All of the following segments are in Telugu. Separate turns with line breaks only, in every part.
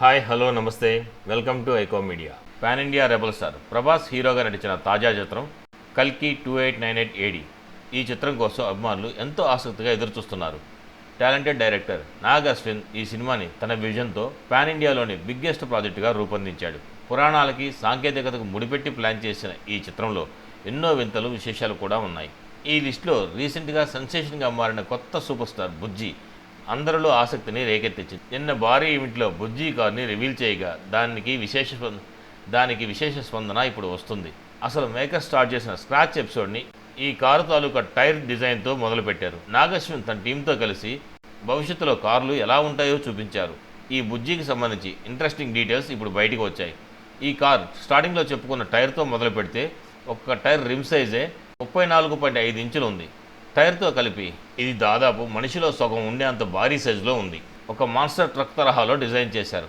హాయ్ హలో నమస్తే welcome to iQOO media. Pan India rebel star Prabhas హీరోగా నటించిన తాజా చిత్రం కల్కి 2898 AD. ఈ చిత్రం కోసం అభిమానులు ఎంతో ఆసక్తిగా ఎదురుచూస్తున్నారు. టాలెంటెడ్ డైరెక్టర్ నాగ్ అశ్విన్ ఈ సినిమాని తన విజన్తో పాన్ ఇండియాలోని బిగ్గెస్ట్ ప్రాజెక్టుగా రూపొందించాడు. పురాణాలకి సాంకేతికతకు ముడిపెట్టి ప్లాన్ చేసిన ఈ చిత్రంలో ఎన్నో వింతలు విశేషాలు కూడా ఉన్నాయి. ఈ లిస్టులో రీసెంట్గా సెన్సేషన్గా మారిన కొత్త సూపర్ స్టార్ బుజ్జి అందరిలో ఆసక్తిని రేకెత్తించింది. నిన్న భారీ ఈవెంట్లో బుజ్జి కార్ని రివీల్ చేయగా దానికి విశేష స్పందన ఇప్పుడు వస్తుంది. అసలు మేకర్ స్టార్ట్ చేసిన స్క్రాచ్ ఎపిసోడ్ని ఈ కారు తాలూకా టైర్ డిజైన్తో మొదలుపెట్టారు. నాగశ్విన్ తన టీంతో కలిసి భవిష్యత్తులో కార్లు ఎలా ఉంటాయో చూపించారు. ఈ బుజ్జికి సంబంధించి ఇంట్రెస్టింగ్ డీటెయిల్స్ ఇప్పుడు బయటికి వచ్చాయి. ఈ కార్ స్టార్టింగ్లో చెప్పుకున్న టైర్తో మొదలు పెడితే ఒక్క టైర్ రిమ్ సైజే 34.5 ఇంచులు ఉంది. టైర్తో కలిపి ఇది దాదాపు మనిషిలో సగం ఉండే అంత భారీ సైజులో ఉంది. ఒక మాన్స్టర్ ట్రక్ తరహాలో డిజైన్ చేశారు.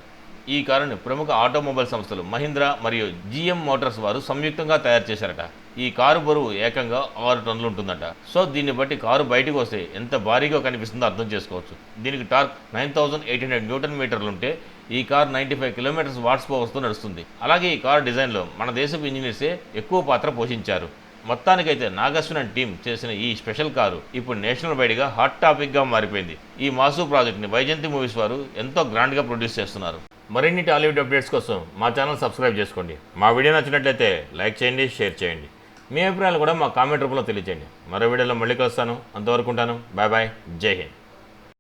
ఈ కారుని ప్రముఖ ఆటోమొబైల్ సంస్థలు మహీంద్రా మరియు GM మోటార్స్ వారు సంయుక్తంగా తయారు చేశారట. ఈ కారు బరువు ఏకంగా 6 టన్నులు ఉంటుందట. సో దీన్ని బట్టి కారు బయటకు వస్తే ఎంత భారీగా కనిపిస్తుందో అర్థం చేసుకోవచ్చు. దీనికి టార్క్ 9800 న్యూటన్ మీటర్లు ఉంటే ఈ కార్ 95 కిలోమీటర్స్ వాట్స్ పవర్స్తో నడుస్తుంది. అలాగే ఈ కారు డిజైన్లో మన దేశపు ఇంజనీర్సే ఎక్కువ పాత్ర పోషించారు. మొత్తానికైతే నాగశ్విన్ టీం చేసిన ఈ స్పెషల్ కారు ఇప్పుడు నేషనల్ వైడ్గా హాట్ టాపిక్గా మారిపోయింది. ఈ మాసు ప్రాజెక్ట్ని వైజయంతి మూవీస్ వారు ఎంతో గ్రాండ్గా ప్రొడ్యూస్ చేస్తున్నారు. మరిన్ని టాలీవుడ్ అప్డేట్స్ కోసం మా ఛానల్ సబ్స్క్రైబ్ చేసుకోండి. మా వీడియో నచ్చినట్లయితే లైక్ చేయండి, షేర్ చేయండి. మీ అభిప్రాయాలు కూడా మా కామెంట్ రూపంలో తెలియచేయండి. మరో వీడియోలో మళ్ళీ కలుస్తాను. అంతవరకు ఉంటాను. Bye bye. జై హింద్.